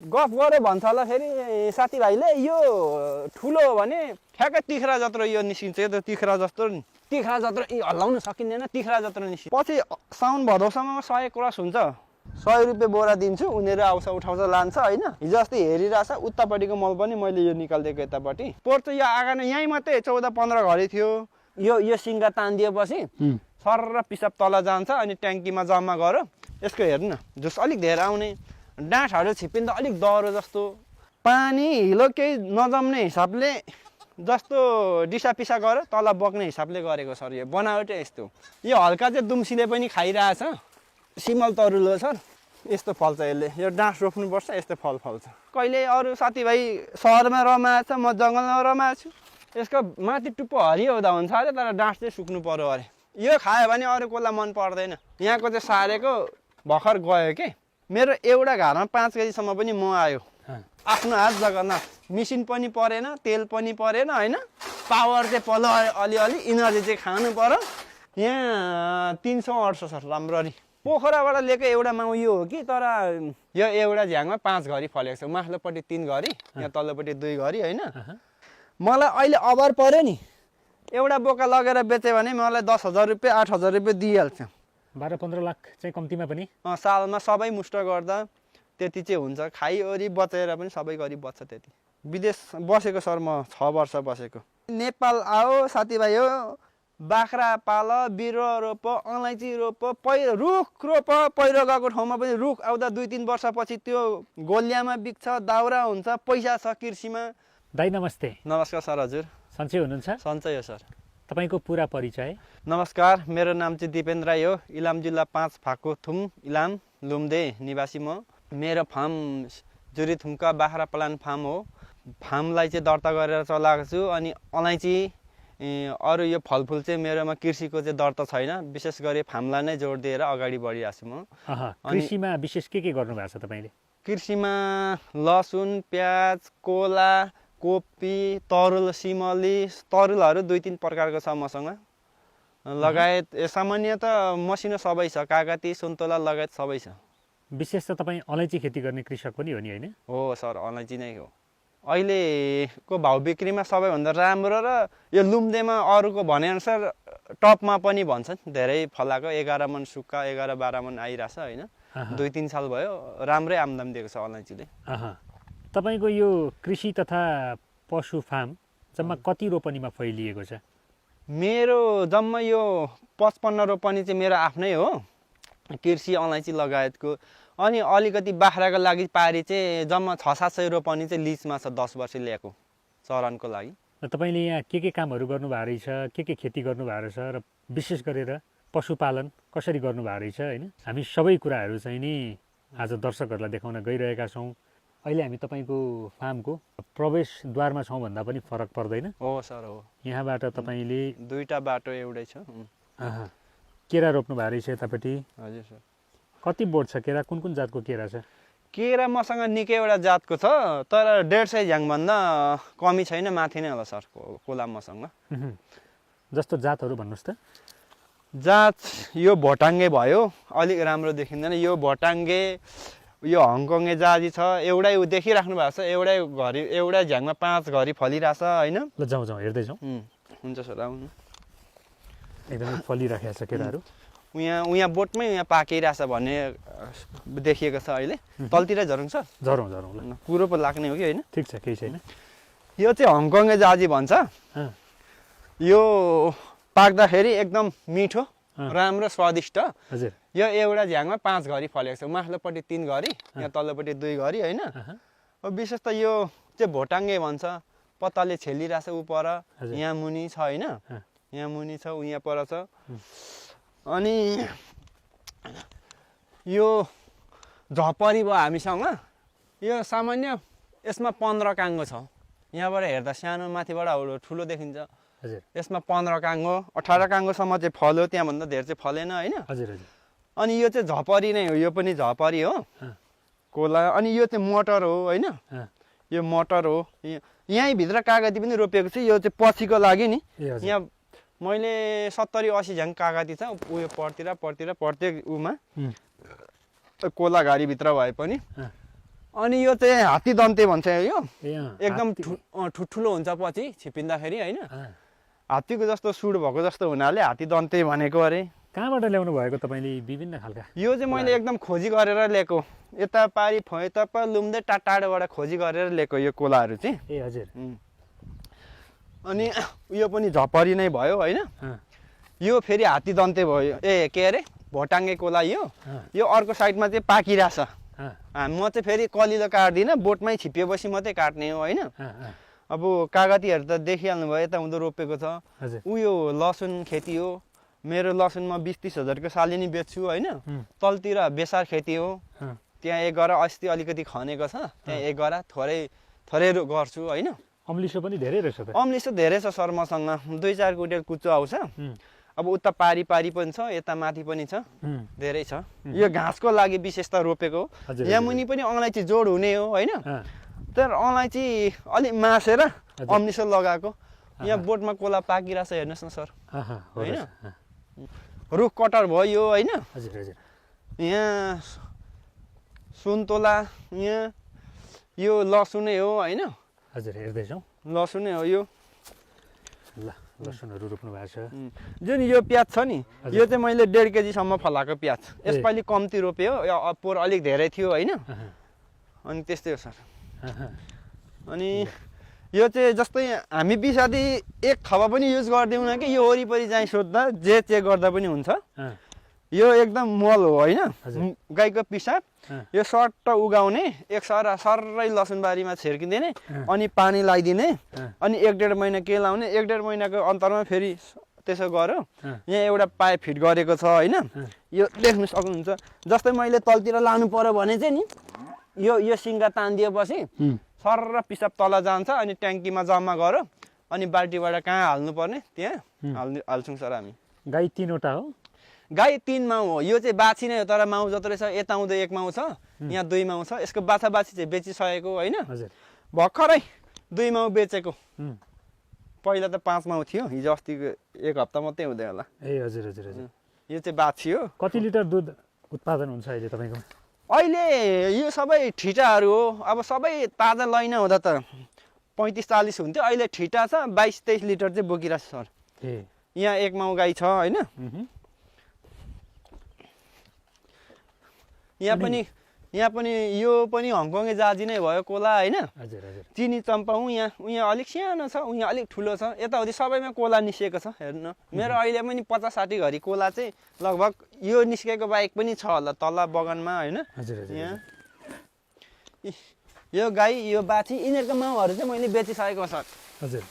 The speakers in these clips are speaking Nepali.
गफ गऱ्यो भन्छ होला फेरि साथीभाइले यो ठुलो हो भने ठ्याक्कै तिख्रा जत्रो यो निस्किन्छ यो त तिख्रा जत्रो हल्लाउन सकिँदैन तिख्रा जत्रो निस्किन्छ पछि साउन भदौसम्म 100 क्रस हुन्छ 100 रुपियाँ बोरा दिन्छु उनीहरू आउँछ उठाउँछ लान्छ होइन हिजो अस्ति हेरिरहेछ उतापट्टिको मल पनि मैले यो निकालिदिएको यतापट्टि पोहोर चाहिँ यो आँगन यहीँ मात्रै 14-15 घडी थियो यो सिङ्गा तानिदिएपछि सर पिसाब तल जान्छ अनि ट्याङ्कीमा जम्मा गऱ्यो यसको हेर्नु न जुस अलिक धेरै आउने डाँठहरू छिप्पिँदा अलिक डह्रो जस्तो पानी हिलो केही नजम्ने हिसाबले जस्तो दिसा पिसा गर्यो तल बग्ने हिसाबले गरेको सर यो बनावटै यस्तो यो हल्का चाहिँ दुम्सीले पनि खाइरहेछ सिमल तरुलो सर यस्तो फल्छ यसले यो डाँठ रोप्नुपर्छ यस्तो फल फल्छ कहिले अरू साथीभाइ सहरमा रमाएछ म जङ्गलमा रमाएछु यसको माथि टुप्पो हरियो हुँदा हुन्छ अरे तर डाँठ चाहिँ सुक्नु पर्यो अरे यो खायो भने अरू कसलाई मन पर्दैन यहाँको चाहिँ सारेको भर्खर गयो के मेरो एउटा घरमा 5 केजीसम्म पनि म आयो आफ्नो हात जगन्नाथ मिसिन पनि परेन तेल पनि परेन होइन पावर चाहिँ पल्ल अलिअलि इनर्जी चाहिँ खानु पर्यो यहाँ 300-800 सर राम्ररी पोखराबाट लिएको एउटा माउ यो हो कि तर यो एउटा झ्याङमा 5 घडी फलेको छ माथिल्लोपट्टि 3 घडी यहाँ तल्लोपट्टि 2 घडी होइन मलाई अहिले अभर पर्यो नि एउटा बोका लगेर बेच्यो भने मलाई 10,000 रुपियाँ 8,000 रुपियाँ दिइहाल्छ 12-15 लाख चाहिँ कम्तीमा पनि सालमा सबै मुष्ट गर्दा त्यति चाहिँ हुन्छ खाइओरी बचेर पनि सबै गरी बच्छ त्यति विदेश बसेको सर म 6 वर्ष बसेको नेपाल आओ साथीभाइ हो बाख्रा पाल बिरुवा रोप अलैँची रोप रुख रोप पहिरो गएको ठाउँमा पनि रुख आउँदा 2-3 वर्षपछि त्यो गोलियामा बिक्छ दाउरा हुन्छ पैसा छ कृषिमा दाइ नमस्ते नमस्कार सर हजुर सन्चै हुनुहुन्छ सन्चै हो सर तपाईको पुरा परिचय नमस्कार मेरो नाम चाहिँ दिपेन्द्र राई हो इलाम जिल्ला 5 फाकुथुम इलाम लुम्दे निवासी म मेरो फार्म जुरीथुम्का बाख्रा पालन फार्म हो फार्मलाई चाहिँ दर्ता गरेर चलाएको छु अनि अलैँची अरू यो फलफुल चाहिँ मेरोमा कृषिको चाहिँ दर्ता छैन विशेष गरी फार्मलाई नै जोड दिएर अगाडि बढिरहेको छु म कृषिमा विशेष के गर्नु भएको छ तपाईले कृषिमा लसुन प्याज कोला कोपी तरुल सिमली तरुलहरू 2-3 प्रकारको छ मसँग लगायत सामान्यत मसिनो सबै छ कागती सुन्तला लगायत सबै छ विशेष त तपाईँ अलैँची खेती गर्ने कृषक पनि हो नि होइन हो सर अलैँची नै हो अहिलेको भाउ बिक्रीमा सबैभन्दा राम्रो र यो लुम्देमा अरूको भनेअनुसार टपमा पनि भन्छन् धेरै फलाएको 11 मन सुक्का 11-12 मन आइरहेछ होइन 2-3 साल भयो राम्रै आम्दानी दिएको छ अलैँचीले तपाईको यो कृषि तथा पशु फार्म जम्मा कति रोपनीमा फैलिएको छ मेरो जम्मा यो 55 रोपनी चाहिँ मेरो आफ्नै हो कृषि अलैँची लगायतको अनि अलिकति बाख्राको लागि पारी चाहिँ जम्मा 600-700 रोपनी चाहिँ लिजमा छ 10 वर्ष ल्याएको चरनको लागि तपाईले यहाँ के कामहरू गर्नुभएको रहेछ के खेती गर्नुभएको रहेछ र विशेष गरेर पशुपालन कसरी गर्नुभएको रहेछ होइन हामी सबै कुराहरू चाहिँ नि आज दर्शकहरूलाई देखाउन गइरहेका छौँ अहिले हामी तपाईको फार्मको प्रवेशद्वारमा छौँ भन्दा पनि फरक पर्दैन हो सर हो यहाँबाट तपाईले दुईटा बाटो एउटै छ केरा रोप्नु भएको रहेछ यतापट्टि हजुर सर कति बोट छ केरा कुन जातको केरा छ केरा मसँग निकैवटा जातको छ तर 150 झ्याङभन्दा कमी छैन माथि नै होला सर कोला मसँग जस्तो जातहरू भन्नुहोस् त जात यो भोटाङ्गे भयो अलिक राम्रो देखिँदैन यो भोटाङ्गे यो हङकङे जाजी छ एउटै देखिराख्नु भएको छ एउटै झ्याङमा 5 घडी फलिरहेछ होइन ल जाउँ हेर्दै जाउँ हुन्छ सर आउनु एकदमै फलिराखेको छ केराहरू यहाँ बोटमै यहाँ पाकिरहेछ भन्ने देखिएको छ अहिले तलतिरै झरौँ सर झरौँ ल कुरो पो लाग्ने हो कि होइन ठिक छ केही छैन यो चाहिँ हङकङे जाजी भन्छ यो पाक्दाखेरि एकदम मिठो राम्रो स्वादिष्ट हजुर यो एउटा झ्याङमा 5 घडी फलेको छ माथिल्लोपट्टि 3 घडी यहाँ तल्लोपट्टि 2 घडी होइन विशेष त यो चाहिँ भोटाङ्गे भन्छ पत्ताले छेलिरहेछ उ पर यहाँ मुनि छ होइन यहाँ मुनि छ यहाँ पर छ अनि यो झपरी भयो हामीसँग यो सामान्य यसमा 15 काङ्गो छ यहाँबाट हेर्दा सानो माथिबाट ठुलो देखिन्छ हजुर यसमा 15 काङ्गो 18 काङ्गोसम्म चाहिँ फल्यो त्यहाँभन्दा धेरै चाहिँ फलेन होइन हजुर अनि यो चाहिँ झपरी नै हो यो पनि झपरी हो कोला अनि यो चाहिँ मटर हो होइन यो मटर हो यहीँ भित्र कागती पनि रोपेको छु यो चाहिँ पछिको लागि नि यहाँ मैले 70-80 झ्याङ कागती छ उयो प्रत्येक उमा कोला घारीभित्र भए पनि अनि यो चाहिँ हात्ती दन्ते भन्छ यो ए अँ, एकदम हात्ती। ठुलो हुन्छ पछि छिपिँदाखेरि होइन अँ, हात्तीको जस्तो सुड भएको जस्तो हुनाले हात्ती दन्ते भनेको अरे कहाँबाट ल्याउनु भएको तपाईँले विभिन्न खालका यो चाहिँ मैले एकदम खोजी गरेर ल्याएको यता पारी फैतप लुम्दै टाढोबाट खोजी गरेर ल्याएको यो कोलाहरू चाहिँ ए हजुर अनि यो पनि झपरी नै भयो होइन अँ, यो फेरि हात्ती दन्ते भयो ए के अरे भोटाङ्गे कोला यो अँ, यो अर्को साइडमा चाहिँ पाकिरहेछ अँ, म चाहिँ फेरि कलिलो काट्दिनँ बोटमै छिपिएपछि मात्रै काट्ने हो होइन अँ, अँ, अब कागतीहरू त देखिहाल्नु भयो यता उँधो रोपेको छ हजुर उयो लसुन खेती हो मेरो लसुन म 20-30 हजारको सालिनी बेच्छु होइन उम्, तलतिर बेसार खेती हो अँ, त्यहाँ एक गरा अस्ति अलिकति खनेको छ त्यहाँ एक गरा थोरै थोरै गर्छु होइन अम्लिसो पनि धेरै रहेछ त अम्लिसो धेरै छ सर मसँग 2-4 कुइन्टल कुचो आउँछ उम्, अब उता पारी पनि छ यता माथि पनि छ उम्, धेरै छ यो घाँसको लागि विशेष त रोपेको हो हजुर, यहाँ हजुर। मुनि पनि अलैँची जोड हुने हो होइन अँ, तर अलैँची अलिक मासेर हजुर। अम्लिसो लगाएको यहाँ बोटमा कोला पाकिरहेछ हेर्नुहोस् न सर अँ, अँ, हो होइन? रहेछ, अँ, रुख कटर भयो यो होइन हजुर हजुर यहाँ सुन्तोला यहाँ यो लसुनै हो होइन हजुर हेर्दैछौँ लसुनै हो यो ल लसुनहरू रोप्नु भएको छ जुन यो प्याज छ नि हजुर। यो चाहिँ मैले 1.5 केजीसम्म फलाएको प्याज ए। यसपालि कम्ती रोप्यो पोहोर अलिक धेरै थियो होइन अँ, अनि त्यस्तै हो सर अँ, अनि यो चाहिँ जस्तै हामी बिसादी एक थपा पनि युज गर्दैनौँ कि यो वरिपरि चाहिँ सोद्धा जे चेक गर्दा पनि हुन्छ अँ, यो एकदम मल हो होइन हजुर। गाईको पिसाब अँ, यो सर्ट उगाउने एक सरै लसुनबारीमा छिर्किदिने अँ। अनि पानी लगाइदिने अँ, अनि 1-1.5 महिना के लाउने 1-1.5 महिनाको अन्तरमा फेरि त्यसो गर्यो अँ, यहाँ एउटा पाइप फिट गरेको छ होइन यो देख्नु सक्नुहुन्छ जस्तै मैले तलतिर लानु पर्यो भने चाहिँ नि यो सिङ्गा तानिदिएपछि उम्, सर्र पिसाब तल जान्छ अनि ट्याङ्कीमा जम्मा गऱ्यो अनि बाल्टीबाट कहाँ हाल्नुपर्ने त्यहाँ हाल्छौँ सर हामी गाई 3वटा हो गाई 3 माउ हो यो चाहिँ बाछी नै हो तर माउ जत्रो रहेछ यता आउँदो 1 माउ छ यहाँ 2 माउ छ यसको बाछा बाछी चाहिँ बेचिसकेको होइन हजुर भर्खरै 2 माउ बेचेको उम्, पहिला त 5 माउ थियो हिजो अस्तिको 1 हप्ता मात्रै हुँदै होला ए हजुर हजुर हजुर यो चाहिँ बाछी हो कति लिटर दुध उत्पादन हुन्छ अहिले तपाईँको अहिले यो सबै ठिटाहरू हो अब सबै ताजा लैना हुँदा त 35-40 हुन्थ्यो अहिले ठिटा छ 22-23 लिटर चाहिँ बोकिरहेको छ सर ए यहाँ 1 माउ गाई छ होइन उहुँ, यहाँ पनि यो पनि हङकङे जाजी नै भयो कोला होइन हजुर हजुर चिनी चम्पा यहाँ अलिक सानो छ यहाँ अलिक ठुलो छ यताउति सबैमा कोला निस्किएको छ हेर्नु मेरो अहिले पनि 50-60 घरी कोला चाहिँ लगभग यो निस्केको बाहेक पनि छ होला तल बगानमा होइन हजुर हजुर यहाँ यो गाई यो बाछी यिनीहरूको माउहरू चाहिँ मैले बेचिसकेको सर हजुर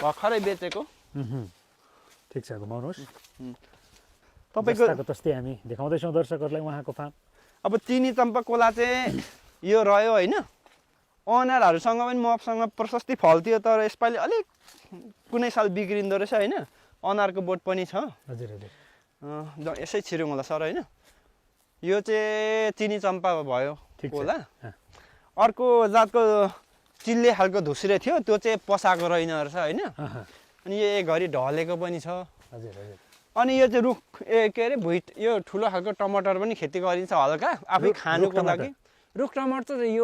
भर्खरै बेचेको उहुँ, ठिक छ घुमाउनुहोस् तपाईँको जस्ताको तस्तै हामी देखाउँदैछौँ दर्शकहरूलाई उहाँको फार्म अब चिनी चम्पा कोला चाहिँ यो रह्यो होइन अनारहरूसँग पनि मसँग प्रशस्ति फल्थ्यो तर यसपालि अलिक कुनै साल बिग्रिँदो रहेछ होइन अनारको बोट पनि छ हजुर हजुर यसै छिरौँ होला सर होइन यो चाहिँ चिनी चम्पा भयो ठिक छ कोला अँ, अर्को जातको चिल्ले खालको धुस्रे थियो त्यो चाहिँ पसाएको रहेन रहेछ होइन अहँ, अनि यो एक घरी ढलेको पनि छ हजुर हजुर अनि यो चाहिँ रुख के अरे भुइँ यो ठुलो खालको टमाटर पनि खेती गरिन्छ हल्का आफै रुख खानुको टमाटर। लागि रुख टमाटर चाहिँ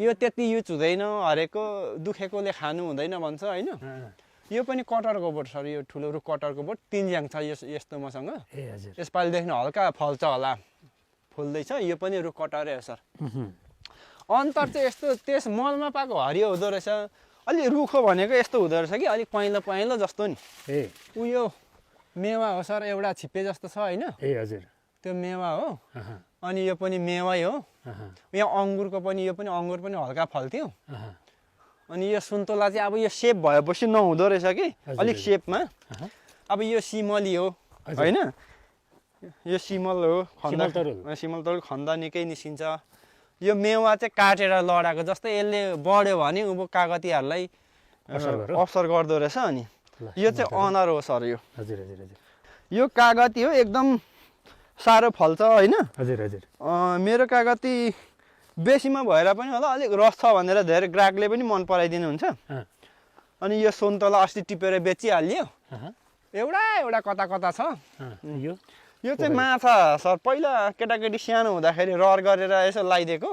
यो त्यति युज हुँदैन हरेको दुखेकोले खानु हुँदैन भन्छ होइन अँ, यो पनि कटरको बोट सर यो ठुलो रुख कटरको बोट 3 ज्याङ छ यस्तो मसँग ए हजुर यसपालिदेखि हल्का फल्छ होला फुल्दैछ यो पनि रुख कटरै हो सर उहुँ, अन्तर चाहिँ यस्तो त्यस मलमा पाएको हरियो हुँदो रहेछ अलि रुखो भनेको यस्तो हुँदो रहेछ कि अलिक पहेँलो पहेँलो जस्तो नि ए उयो मेवा हो सर एउटा छिप्पे जस्तो छ होइन ए हजुर त्यो मेवा हो अहँ, अनि यो पनि मेवै हो अहँ, यहाँ अङ्गुरको पनि यो पनि अङ्गुर पनि हल्का फल्थ्यो अहँ, अनि यो सुन्तला चाहिँ अब यो सेप भएपछि नहुँदो रहेछ कि हजुर, अलिक हजुर। सेपमा अहँ, अब यो सिमली हो हजुर। होइन यो सिमल हो खन्दा सिमल तरुल। सिमल तरुल खन्दा निकै निस्किन्छ यो मेवा चाहिँ काटेर लडाएको जस्तै यसले बढ्यो भने उँभो कागतीहरूलाई असर गर्यो? असर गर्दो रहेछ अनि ल, यो चाहिँ अनर हो सर यो हजुर हजुर हजुर यो कागती हो एकदम साह्रो फल्छ होइन हजुर हजुर मेरो कागती बेसीमा भएर पनि होला अलिक रस छ भनेर धेरै ग्राहकले पनि मन पराइदिनुहुन्छ अँ, अनि यो सुन्तला अस्ति टिपेर बेचिहाल्यो अहँ, एउटा कता कता छ अँ, यो यो चाहिँ माछा सर पहिला केटाकेटी सानो हुँदाखेरि रहर गरेर यसो लगाइदिएको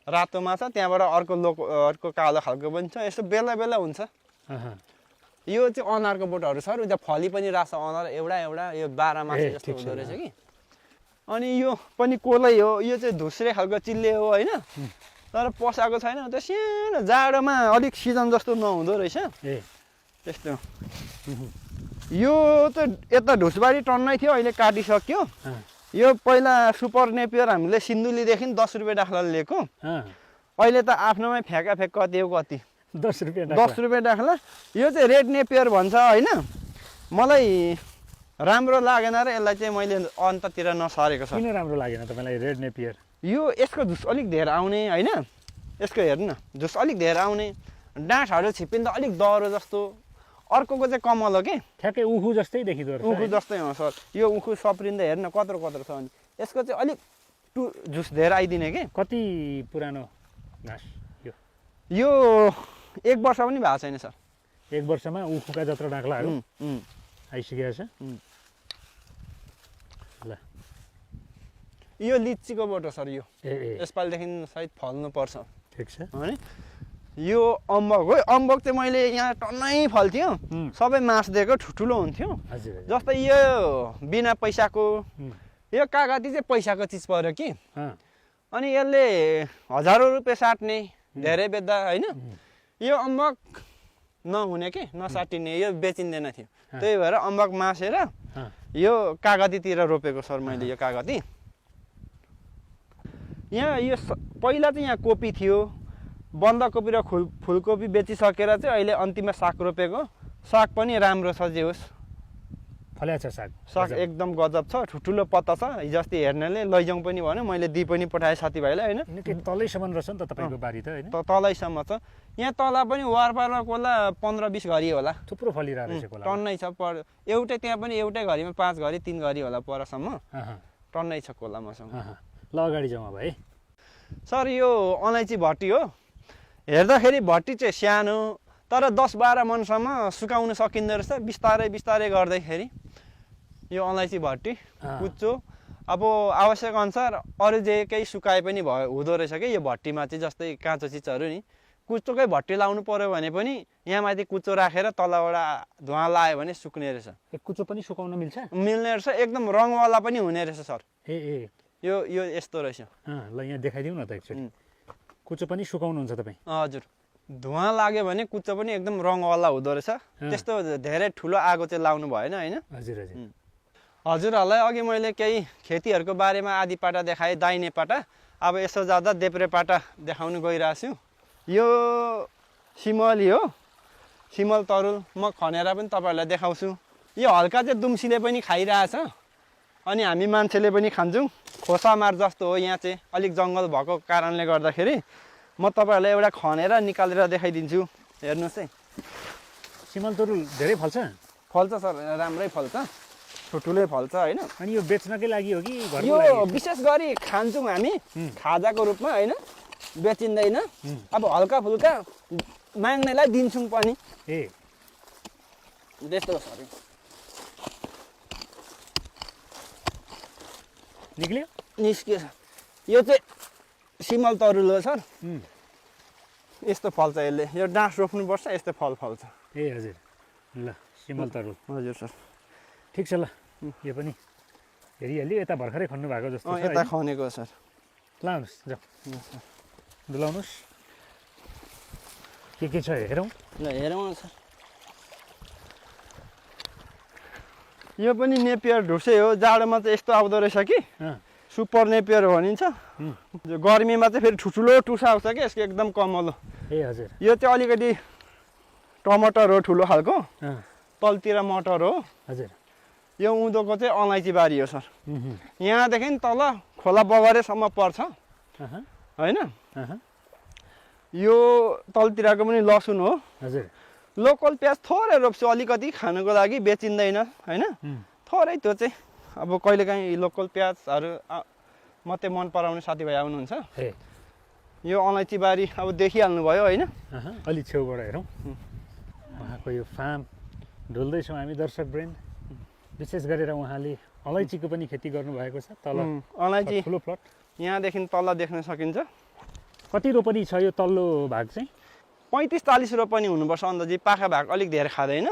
रातो माछा त्यहाँबाट अर्को कालो खालको पनि छ यसो बेला बेला हुन्छ यो चाहिँ अनारको बोटहरू सर उता फली पनि राख्छ अनार एउटा यो 12 माछा जस्तो हुँदो रहेछ कि अनि यो पनि कोलै हो यो चाहिँ धुस्रे खालको चिल्ले हो होइन तर पसाएको छैन त्यो सानो जाडोमा अलिक सिजन जस्तो नहुँदो रहेछ त्यस्तो यो चाहिँ यता ढुसबारी टन्नै थियो अहिले काटिसक्यो यो पहिला सुपर नेपियर हामीले सिन्धुलीदेखि 10 रुपियाँ डाख्ला लिएको अहिले त आफ्नोमै फ्याक कति हो कति 10 रुपियाँ डाख्ला यो चाहिँ रेड नेपियर भन्छ होइन मलाई राम्रो लागेन र यसलाई चाहिँ मैले अन्ततिर नसरेको छ किन राम्रो लागेन तपाईँलाई रेड नेपियर यो यसको झुस अलिक धेरै आउने होइन यसको हेर्नु न झुस अलिक धेरै आउने डाँठहरू छिप्पिँदा अलिक डह्रो जस्तो अर्कोको चाहिँ कमल हो कि ठ्याक्कै उखु जस्तै देखिँदो रहेछ उखु जस्तै हो सर यो उखु सप्रिँदा हेर्न कत्रो छ अनि यसको चाहिँ अलिक झुस धेरै आइदिने कि कति पुरानो घाँस यो 1 वर्ष पनि भएको छैन सर 1 वर्षमा उखुका जत्रो डाँख्लाहरू आइसकेको छ ल यो लिचीको बोटो सर यो ए यसपालिदेखि सायद फल्नु पर्छ ठिक छ है यो अम्बक हो अम्बक चाहिँ मैले यहाँ टन्नै फल्थ्यो सबै मास दिएको ठुलो हुन्थ्यो जस्तै यो बिना पैसाको यो कागती चाहिँ पैसाको चिज पर्यो कि अनि यसले हजारौँ रुपियाँ साट्ने धेरै बेच्दा होइन यो अम्बक नहुने कि नसाटिने यो बेचिँदैन थियो त्यही भएर अम्बक मासेर यो कागतीतिर रोपेको सर मैले यो कागती यहाँ यो पहिला चाहिँ यहाँ कोपी थियो बन्दाकोपी र फुलकोपी बेचिसकेर चाहिँ अहिले अन्तिममा साग रोपेको साग पनि राम्रो छ जे होस् फल्याछ साग एकदम गजब छ ठुलो पत्ता छ हिजोअस्ति हेर्नेले लैजाउँ पनि भन्यो मैले दिई पनि पठाएँ साथीभाइलाई होइन तलैसम्म रहेछ नि त तपाईँको बारी त होइन तलैसम्म छ यहाँ तल पनि वारपारमा कोला 15-20 घरी होला थुप्रो फलिरहेको रहेछ कोला टन्नै छ एउटै त्यहाँ पनि एउटै घरीमा 5 घरी 3 घरी होला परसम्म टन्नै छ कोला मसँग ल अगाडि जाउँ अब है सर यो अलैँची भट्टी हो हेर्दाखेरि भट्टी चाहिँ सानो तर 10-12 मनसम्म सुकाउन सकिँदो रहेछ बिस्तारै गर्दैखेरि यो अलैँची भट्टी कुच्चो अब आवश्यक अनुसार अरू जे केही सुकाए पनि हुँदो रहेछ कि यो भट्टीमा चाहिँ जस्तै काँचो चिजहरू नि कुच्चोकै भट्टी लाउनु पर्यो भने पनि यहाँ माथि कुच्चो राखेर तलबाट धुवा लायो भने सुक्ने रहेछ कुच्चो पनि सुकाउन मिल्ने रहेछ एकदम रङवाला पनि हुने रहेछ सर ए यो यस्तो रहेछ ल यहाँ देखाइदिउँ न त एकचोटि कुच्चो पनि सुकाउनुहुन्छ तपाईँ हजुर धुवा लाग्यो भने कुच्चो पनि एकदम रङवाला हुँदो रहेछ त्यस्तो धेरै ठुलो आगो चाहिँ लाउनु भएन होइन हजुरहरूलाई अघि मैले केही खेतीहरूको बारेमा आधी पाटा देखाएँ दाहिने पाटा अब यसो जाँदा देब्रे पाटा देखाउनु गइरहेको छु यो सिमली हो सिमल तरुल म खनेर पनि तपाईँहरूलाई देखाउँछु यो हल्का चाहिँ दुम्सीले पनि खाइरहेछ अनि हामी मान्छेले पनि खान्छौँ खोसामार जस्तो हो यहाँ चाहिँ अलिक जङ्गल भएको कारणले गर्दाखेरि म तपाईँहरूलाई एउटा खनेर निकालेर देखाइदिन्छु हेर्नुहोस् है सिमल तरुल धेरै फल्छ सर राम्रै फल्छ ठुलै फल्छ होइन अनि यो बेच्नकै लागि हो कि यो विशेष गरी खान्छौँ हामी खाजाको रूपमा होइन बेचिँदैन अब हल्का फुल्का माग्नेलाई दिन्छौँ पनि त्यस्तो हो सर निस्कियो यो चाहिँ सिमल तरुल हो सर यस्तो फल्छ यसले यो डाँस रोप्नुपर्छ यस्तो फल फल्छ हजुर ल सिमल तरुल हजुर सर ठिक छ ल यो पनि हेरिहाल्यो यता भर्खरै खन्नु भएको जस्तो छ यता खनेको सर लाउनुहोस् जाऊ डुलाउनुहोस् के छ हेरौँ ल हेरौँ सर यो पनि नेपियर ढुसे हो जाडोमा चाहिँ यस्तो आउँदो रहेछ कि सुपर नेपियर भनिन्छ गर्मीमा चाहिँ फेरि ठुलो टुसा आउँछ कि यसको एकदम कमलो हजुर यो चाहिँ अलिकति टमाटर हो ठुलो खालको तलतिर मटर हो हजुर यो उँधोको चाहिँ अलैँची बारी हो सर यहाँदेखि तल खोला बगरेसम्म पर्छ होइन यो तलतिरको पनि लसुन हो हजुर लोकल प्याज थोरै रोप्छु अलिकति खानुको लागि बेचिँदैन होइन थोरै त्यो चाहिँ अब कहिलेकाहीँ लोकल प्याजहरू मात्रै मन पराउने साथीभाइ आउनुहुन्छ यो अलैँची बारी अब देखिहाल्नु भयो होइन अलि छेउबाट हेरौँ उहाँको यो फार्म ढुल्दैछौँ हामी दर्शक वृन्द विशेष गरेर उहाँले अलैँचीको पनि खेती गर्नुभएको छ तल अलैँची ठुलो प्लट। यहाँदेखि तल देख्न सकिन्छ। कति रोपनी छ यो तल्लो भाग चाहिँ? 35-40 रोपनी हुनुपर्छ अन्दाजी। पाखा भाग अलिक धेरै खाँदैन।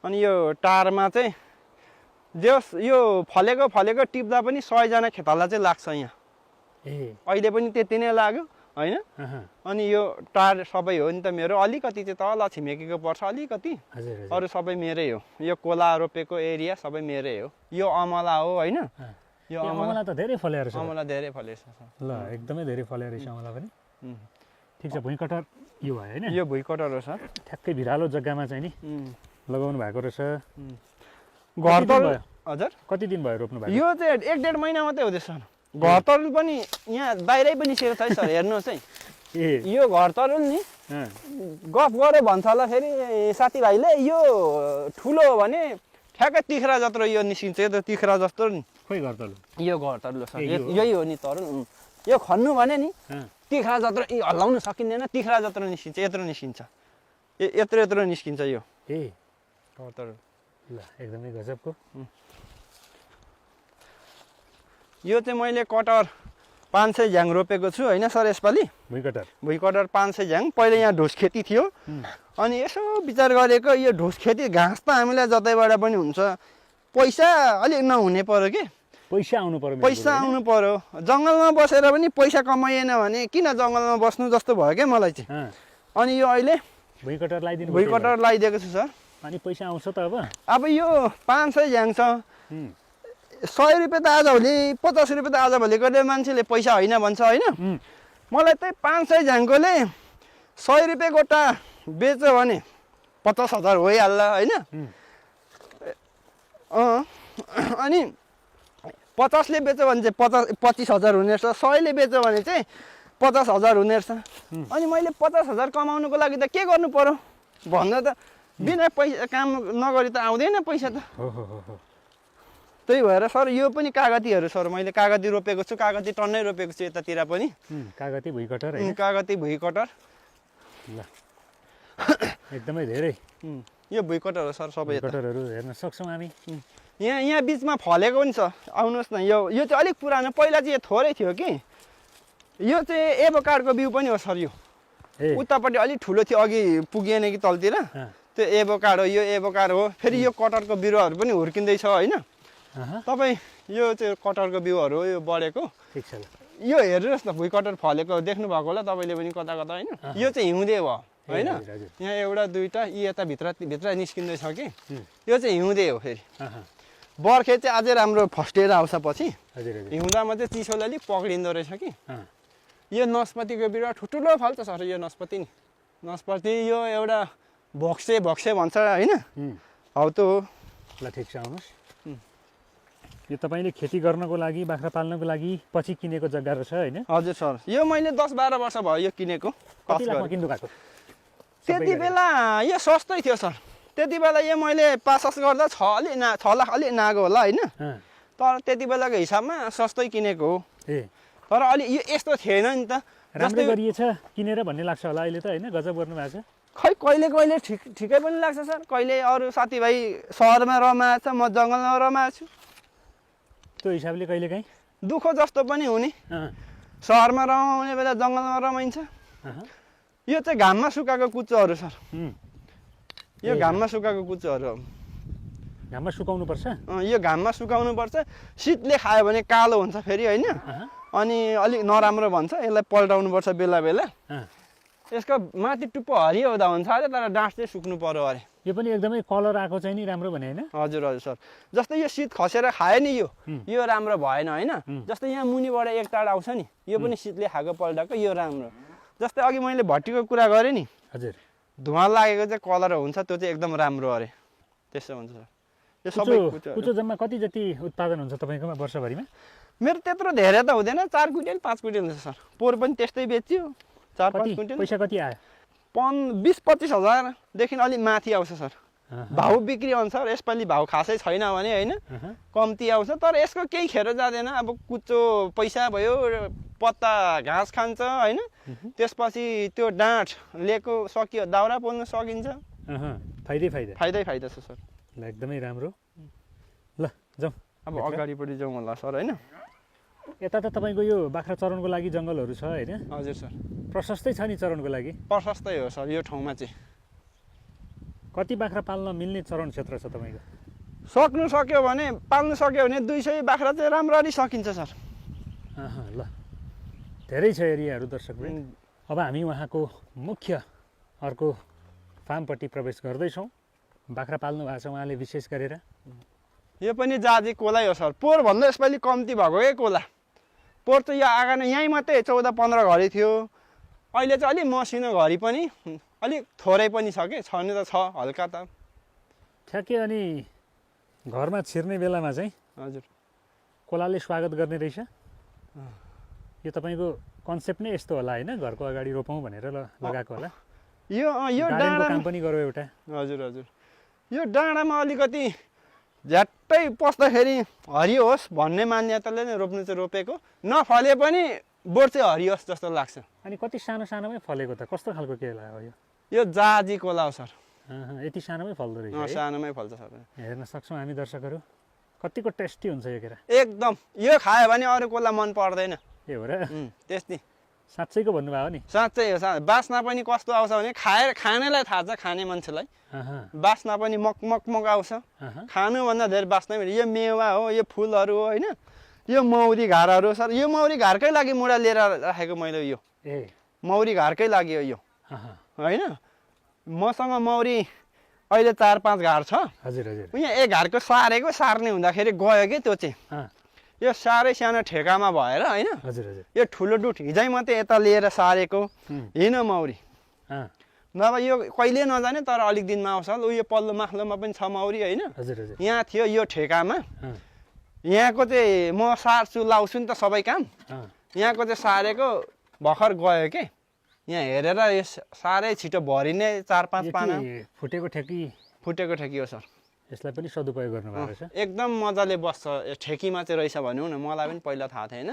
अनि यो टारमा चाहिँ यो फलेको टिप्दा पनि 100 जना खेताला चाहिँ लाग्छ यहाँ। अहिले पनि त्यति नै लाग्यो होइन। अनि यो टार सबै हो नि त मेरो। अलिकति चाहिँ तल छिमेकीको पर्छ अलिकति, अरू सबै मेरै हो। यो कोला रोपेको एरिया सबै मेरै हो। यो अमला हो होइन। यो अमला त धेरै फलेको रहेछ। अमला धेरै फलेछ ल, एकदमै धेरै फलेको रहेछ अमला पनि। ठिक छ, भुइँकटर यो भयो होइन? यो भुइँकटर हो सर। ठ्याक्कै भिरालो जग्गामा चाहिँ नि लगाउनु भएको रहेछ। घरतल हजुर कति दिन भयो रोप्नु भएको? यो चाहिँ 1-1.5 महिना मात्रै हुँदैछ सर। घरतरुल पनि यहाँ बाहिरै पनि सेर छ है सर। हेर्नुहोस् है, यो घरतरुल नि गफ गऱ्यो भन्छ होला फेरि साथीभाइले। यो ठुलो हो भने ठ्याक्कै तिख्रा जत्रो यो निस्किन्छ। यो त तिख्रा जस्तो नि। खोइ घरतरुल? यो घरतरुल सर, यही हो नि तरुल। यो खन्नु भने नि तिख्रा जत्रो हल्लाउनु सकिँदैन। तिख्रा जत्रो निस्किन्छ, यत्रो निस्किन्छ, यत्रो निस्किन्छ यो घरतरुल। ल, एकदमै गजबको। यो चाहिँ मैले कटर 500 झ्याङ रोपेको छु होइन सर यसपालि। भुइँकटर 500 झ्याङ। पहिला यहाँ ढुस खेती थियो। अनि यसो विचार गरेको यो ढुस खेती घाँस त हामीलाई जतैबाट पनि हुन्छ, पैसा अलिक नहुने पर्यो कि। पैसा आउनु पर्यो। जङ्गलमा बसेर पनि पैसा कमाइएन भने किन जङ्गलमा बस्नु जस्तो भयो क्या मलाई चाहिँ। अनि यो अहिले भुइँकटर लगाइदिएको छु सर। अनि पैसा आउँछ त अब यो 500 झ्याङ छ। 100 रुपियाँ त आजभोलि 50 रुपियाँ त आजभोलि गर्ने मान्छेले पैसा होइन भन्छ होइन। मलाई चाहिँ 500 झ्याङकोले 100 रुपियाँ गोटा बेच्यो भने 50,000 भइहाल्ला होइन। अनि 50ले बेच्यो भने चाहिँ 25,000 हुने रहेछ। 100ले बेच्यो भने चाहिँ 50,000 हुने रहेछ। अनि मैले 50,000 कमाउनुको लागि त के गर्नु पर्यो भन्दा त बिना पैसा काम नगरी त आउँदैन पैसा त। त्यही भएर सर यो पनि कागतीहरू सर। मैले कागती रोपेको छु। कागती टन्नै रोपेको छु यतातिर पनि। कागती भुइँकटर कागती भुइँकटर। ल, एकदमै धेरै। यो भुइँकटर हो सर सबै। भुइँकटरहरू हेर्न सक्छौँ हामी। यहाँ बिचमा फलेको पनि छ। आउनुहोस् न। यो चाहिँ अलिक पुरानो। पहिला चाहिँ यो थोरै थियो कि। यो चाहिँ एभोकाडको बिउ पनि हो सर। यो उतापट्टि अलिक ठुलो थियो, अघि पुगेन कि तलतिर। त्यो एभोकाड हो। यो एभोकाड हो। फेरि यो कटरको बिरुवाहरू पनि हुर्किँदैछ होइन। तपाईँ यो चाहिँ कटरको बिउहरू हो यो बढेको। ठिक छ। यो हेर्नुहोस् न, भुइँकटर फलेको देख्नु भएको होला तपाईँले पनि कता कता होइन। यो चाहिँ हिउँदे भयो होइन। यहाँ एउटा दुईवटा यी यता भित्र निस्किँदैछ कि। यो चाहिँ हिउँदे हो। फेरि बर्खे चाहिँ अझै राम्रो फस्टिएर आउँछ पछि। हिउँदामा चाहिँ चिसोले अलिक पक्रिँदो रहेछ कि। यो नस्पतिको बिरुवा ठुल्ठुलो फल्छ सर। यो नस्पति नि, नस्पति यो एउटा भोक्से भन्छ होइन। हौ त हो। ल, ठिक छ, आउनुहोस्। यो तपाईँले खेती गर्नको लागि, बाख्रा पाल्नको लागि पछि किनेको जग्गा रहेछ होइन? हजुर सर। यो मैले 10-12 वर्ष भयो यो किनेको। कति लाखमा किन्नु भएको? त्यति बेला यो सस्तै थियो सर। त्यति बेला यो मैले पास गर्दा 6 लाख अलि नागो होला होइन। तर त्यति बेलाको हिसाबमा सस्तै किनेको हो। तर अलि यो यस्तो थिएन नि त। राम्रै गरिएछ किनेर भन्ने लाग्छ होला अहिले त होइन? गजब गर्नु भएको छ। खै कहिले ठिकै पनि लाग्छ सर। कहिले अरू साथीभाइ सहरमा रमाएछ, म जङ्गलमा रमाएको छु। त्यो हिसाबले कहिलेकाहीँ दुःख जस्तो पनि हुने। सहरमा रमाउने बेला जङ्गलमा रमाइन्छ। यो चाहिँ घाममा सुकाएको कुचोहरू सर। यो घाममा सुकाएको कुचोहरू हो। घाममा सुकाउनु पर्छ? यो घाममा सुकाउनु पर्छ। शीतले खायो भने कालो हुन्छ फेरि होइन। अनि अलिक नराम्रो भन्छ। यसलाई पल्टाउनु पर्छ बेला बेला। यसको माथि टुप्पो हरियो हुँदा हुन्छ अरे, तर डाँठ चाहिँ सुक्नु पर्यो अरे। यो पनि एकदमै कलर आएको चाहिँ नि राम्रो भने होइन? हजुर सर। जस्तै यो शीत खसेर खायो नि यो राम्रो भएन होइन। जस्तै यहाँ मुनिबाट एक ताड आउँछ नि, यो पनि शीतले खाएको पल्टाएको, यो राम्रो। जस्तै अघि मैले भट्टीको कुरा गरेँ नि। हजुर। धुवा लागेको चाहिँ कलर हुन्छ, त्यो चाहिँ एकदम राम्रो अरे। त्यसो हुन्छ सर। यो सबै कुचो जम्मा कति जति उत्पादन हुन्छ तपाईँकोमा वर्षभरिमा? मेरो त्यत्रो धेरै त हुँदैन। 4 क्विन्टल 5 क्विन्टल हुन्छ सर। पोहोर पनि त्यस्तै बेच्यो। 4-5 क्विन्टल। पैसा कति आयो? 20-25 हजारदेखि अलिक माथि आउँछ सर। भाउ बिक्री अनुसार। यसपालि भाउ खासै छैन भने होइन, कम्ती आउँछ। तर यसको केही खेर जाँदैन। अब कुचो पैसा भयो, पत्ता घाँस खान्छ होइन। त्यसपछि त्यो डाँठ लिएको सकियो, दाउरा पोल्न सकिन्छ। फाइदै छ सर। ल, एकदमै राम्रो। ल, जाउँ अब अगाडिपट्टि जाउँ होला सर होइन यता त तपाईँको यो बाख्रा चरनको लागि जङ्गलहरू छ होइन हजुर सर प्रशस्तै छ नि चरनको लागि प्रशस्तै हो सर यो ठाउँमा चाहिँ कति बाख्रा पाल्न मिल्ने चरण क्षेत्र छ तपाईँको सक्नु सक्यो भने पाल्नु सक्यो भने 200 बाख्रा चाहिँ राम्ररी सकिन्छ सर ल धेरै छ एरियाहरू दर्शक अब हामी उहाँको मुख्य अर्को फार्मपट्टि प्रवेश गर्दैछौँ बाख्रा पाल्नु भएको छ उहाँले विशेष गरेर यो पनि जाजी कोलै हो सर पोहोरभन्दा यसपालि कम्ती भएको के कोला पोहोर त यो आँगन यहीँ मात्रै 14-15 घडी थियो अहिले चाहिँ अलिक मसिनो घडी पनि अलिक थोरै पनि छ कि छनु त छ हल्का त ठ्याक्कै अनि घरमा छिर्ने बेलामा चाहिँ हजुर कोलाले स्वागत गर्ने रहेछ यो तपाईँको कन्सेप्ट नै यस्तो होला होइन घरको अगाडि रोपौँ भनेर लगाएको होला यो गार्डनको काम पनि गरौँ एउटा हजुर हजुर यो डाँडामा अलिकति झ्याट्टै पस्दाखेरि हरियो होस् भन्ने मान्यताले नै रोप्नु चाहिँ रोपेको नफले पनि बोट चाहिँ हरियो होस् जस्तो लाग्छ अनि कति सानो सानोमै फलेको त कस्तो खालको केला हो यो जाजी कोला हो सर यति सानोमै फल्दो रहेछ सानोमै फल्छ सर हेर्न सक्छौँ हामी दर्शकहरू कतिको टेस्टी हुन्छ यो केरा एकदम यो खायो भने अरू कोला मन पर्दैन ए हो र त्यस्तै साँच्चैको भन्नुभयो नि साँच्चै हो बास्ना पनि कस्तो आउँछ भने खानेलाई थाहा छ खाने मान्छेलाई बास्ना पनि मक आउँछ खानुभन्दा धेरै बास्ना यो मेवा हो यो फुलहरू हो होइन यो मौरी घारहरू सर यो मौरी घारकै लागि मुढा लिएर राखेको मैले यो मौरी घारकै लागि हो यो होइन मसँग मौरी अहिले 4-5 घार छ हजुर हजुर यहाँ एक घारको सार्ने हुँदाखेरि गयो कि त्यो चाहिँ यो साह्रै सानो ठेकामा भएर होइन हजुर हजुर यो ठुलो डुठ हिजै मात्रै यता लिएर सारेको हिँड मौरी नभए यो कहिले नजाने तर अलिक दिनमा आउँछ यो पल्लो माथिल्लोमा पनि छ मौरी होइन यहाँ थियो यो ठेकामा यहाँको चाहिँ म सार्छु लाउँछु नि त सबै काम यहाँको चाहिँ सारेको भर्खर गयो के यहाँ हेरेर यो साह्रै छिटो भरिने 4-5 पाना फुटेको ठेकी हो सर यसलाई पनि सदुपयोग गर्नुभएको छ एकदम मजाले बस्छ ठेकीमा चाहिँ रहेछ भनौँ न मलाई पनि पहिला थाहा थिएन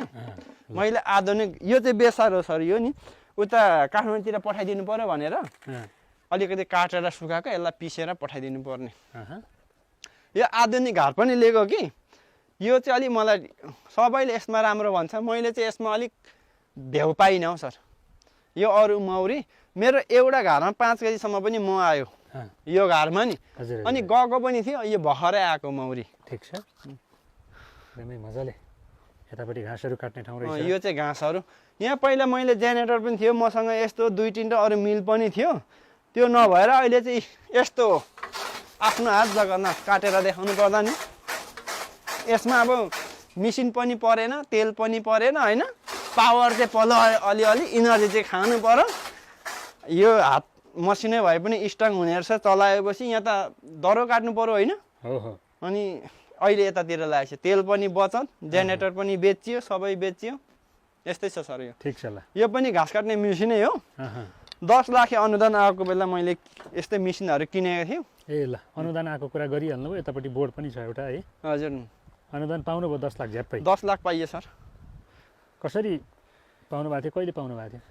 मैले आधुनिक यो चाहिँ बेसार हो सर यो नि उता काठमाडौँतिर पठाइदिनु पर्यो भनेर अलिकति काटेर सुकाएको यसलाई पिसेर पठाइदिनु पर्ने यो आधुनिक घाट पनि लिएको कि यो चाहिँ अलिक मलाई सबैले यसमा राम्रो भन्छ मैले चाहिँ यसमा अलिक भ्याउ पाइनँ हौ सर यो अरू मौरी मेरो एउटा घरमा 5 केजीसम्म पनि म आयो यो घरमा नि अनि गएको पनि थियो यो भर्खरै आएको मौरी ठिक छ एकदमै मजाले यतापट्टि घाँसहरू काट्ने ठाउँ रहेछ यो चाहिँ घाँसहरू यहाँ पहिला मैले जेनेरेटर पनि थियो मसँग यस्तो 2-3 अरू मिल पनि थियो त्यो नभएर अहिले चाहिँ यस्तो आफ्नो हात जग्गामा काटेर देखाउनु पर्दा नि यसमा अब मिसिन पनि परेन तेल पनि परेन होइन पावर चाहिँ पल्लो अलिअलि इनर्जी चाहिँ खानु पर्यो यो हात मसिनै भए पनि स्ट्रङ हुने रहेछ चलाएपछि यहाँ त दह्रो काट्नु पर्यो होइन अनि अहिले यतातिर लागेको छ तेल पनि बचत जेनेरेटर पनि बेचियो सबै बेचियो यस्तै छ सर यो ठिक छ ल यो पनि घाँस काट्ने मेसिनै हो 10 लाख अनुदान आएको बेला मैले यस्तै मेसिनहरू किनेको थिएँ ए ल अनुदान आएको कुरा गरिहाल्नु भयो यतापट्टि बोर्ड पनि छ एउटा है हजुर अनुदान पाउनुभयो 10 लाख झ्याप्पै 10 लाख पाइयो सर कसरी पाउनु भएको थियो कहिले पाउनु भएको थियो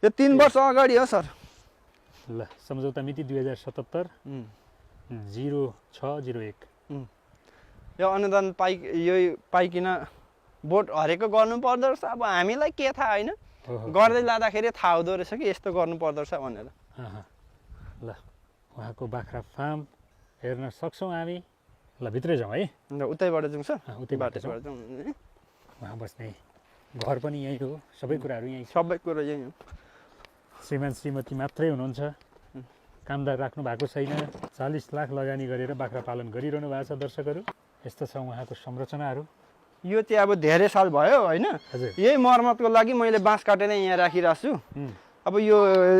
यो 3 वर्ष अगाडि हो सर ल सम्झौता मिति 2077 0601 यो अनुदान पाइकिन बोट हरेको गर्नु पर्दो रहेछ अब हामीलाई के थाहा होइन गर्दै लाँदाखेरि थाहा हुँदो रहेछ कि यस्तो गर्नु पर्दो रहेछ भनेर ल उहाँको बाख्रा फार्म हेर्न सक्छौँ हामी ल भित्रै जाउँ है उतैबाट जाउँ सर उतैबाट जाउँ उहाँ बस्ने घर पनि यहीँ हो सबै कुराहरू यहीँ सबै कुरा यहीँ हो श्रीमान श्रीमती मात्रै हुनुहुन्छ कामदार राख्नु भएको छैन 40 लाख लगानी गरेर बाख्रा पालन गरिरहनु भएको छ दर्शकहरू यस्तो छ उहाँको संरचनाहरू यो चाहिँ अब धेरै साल भयो होइन यही मर्मतको लागि मैले बाँस काटेर यहाँ राखिरहेको छु अब यो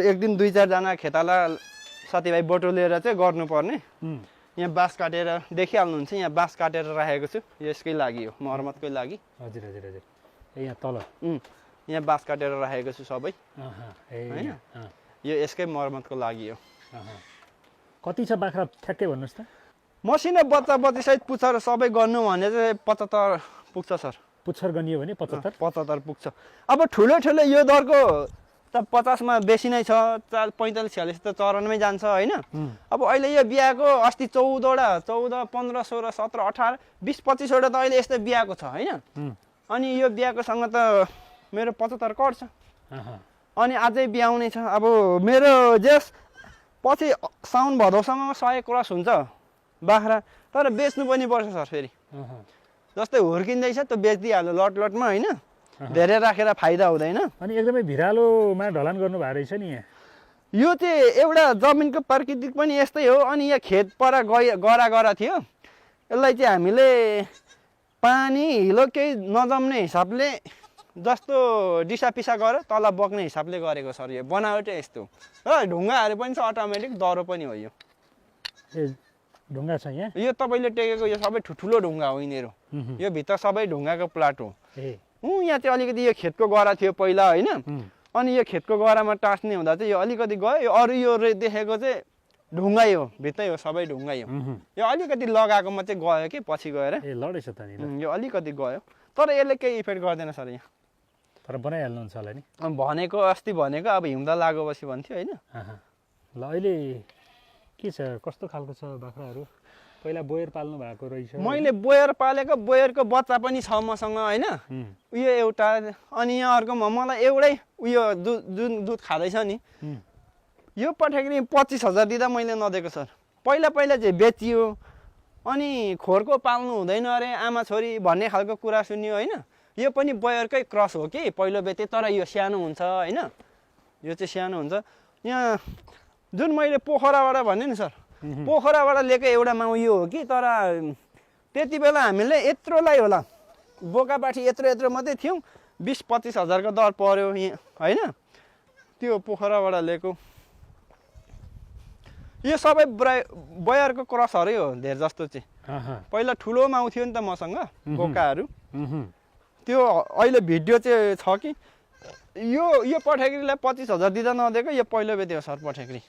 एक दिन 2-4 जना खेताला साथीभाइ बटुलेर चाहिँ गर्नुपर्ने यहाँ बाँस काटेर देखिहाल्नुहुन्छ यहाँ बाँस काटेर राखेको छु यसकै लागि हो मर्मतकै लागि हजुर हजुर हजुर यहाँ तल यहाँ बाँस काटेर राखेको छु सबै होइन यो यसकै मर्मतको लागि हो कति छ बाख्रा ठ्याक्कै भन्नुहोस् त मसिनो बच्चा सहित पुच्छर सबै गर्नु भने चाहिँ 75 पुग्छ सर पुच्छर गनियो भने 75 पुग्छ अब ठुलो यो दरको त त 50मा बेसी नै छ, 45-46 त चरणमै जान्छ होइन। अब अहिले यो बिहाको अस्ति 14 15 16 17 18 20 25वटा त अहिले यस्तै बिहाको छ होइन। अनि यो बिहाकोसँग त मेरो 75 कट्छ। अनि अझै बिहाउने छ। अब मेरो जेस पछि साउन भदौसम्ममा 100 क्रस हुन्छ बाख्रा, तर बेच्नु पनि पर्छ सर फेरि। जस्तै हुर्किँदैछ त्यो बेचिदिइहाल्नु लटमा होइन, धेरै राखेर फाइदा हुँदैन। अनि एकदमै भिरालोमा ढलान गर्नु भएको रहेछ नि यहाँ। यो चाहिँ एउटा जमिनको प्राकृतिक पनि यस्तै हो। अनि यहाँ खेत पर गरा थियो, यसलाई चाहिँ हामीले पानी हिलो केही नजम्ने हिसाबले जस्तो दिसापिसा गरेर तल बग्ने हिसाबले गरेको सर। यो बनावटै यस्तो र ढुङ्गाहरू पनि छ, अटोमेटिक दह्रो पनि हो। यो ढुङ्गा छ यहाँ, यो तपाईँले टेकेको यो सबै ठुलो ढुङ्गा हो यिनीहरू। यो भित्र सबै ढुङ्गाको प्लाट हो। यहाँ चाहिँ अलिकति यो खेतको गरा थियो पहिला होइन। अनि यो खेतको गरामा टाँस्ने हुँदा चाहिँ यो अलिकति गयो। यो अरू यो देखेको चाहिँ ढुङ्गै हो, भित्रै हो, सबै ढुङ्गै हो। यो अलिकति लगाएकोमा चाहिँ गयो कि पछि गएर लडेछ त नि। यो अलिकति गयो, तर यसले केही इफेक्ट गर्दैन सर यहाँ। तर बनाइहाल्नुहुन्छ होला नि। भनेको अस्ति भनेको अब हिउँदा लागेपछि भन्थ्यो होइन। ल अहिले के छ, कस्तो खालको छ बाख्राहरू? पहिला बोयर पाल्नु भएको रहेछ। मैले बोयर पालेको, बोयरको बच्चा पनि छ मसँग होइन। उयो एउटा, अनि यहाँ अर्कोमा मलाई एउटै उयो जुन दुध खाँदैछ नि, यो पठाइकरी 25,000 दिँदा मैले नदिएको सर। पहिला चाहिँ बेचियो। अनि खोरको पाल्नु हुँदैन अरे आमा छोरी भन्ने खालको कुरा सुन्यो होइन। यो पनि बोयरकै क्रस हो कि पहिलो बेचे, तर यो सानो हुन्छ होइन। यो चाहिँ सानो हुन्छ। यहाँ जुन मैले पोखराबाट भने नि सर, पोखराबाट लिएको एउटा माउ यो हो कि, तर त्यति बेला हामीले यत्रोलाई होला बोकापाठी यत्रो मात्रै थियौँ। 20-25 हजारको दर पर्यो होइन। त्यो पोखराबाट लिएको यो सबै बोयरको क्रसहरू हो धेर जस्तो चाहिँ। पहिला ठुलो माउ थियो नि त मसँग बोकाहरू, त्यो अहिले भिडियो चाहिँ छ कि। यो पठाइकरीलाई 25,000 दिँदा नदिएको, यो पहिलो बेच्यो सर पठाइकरी।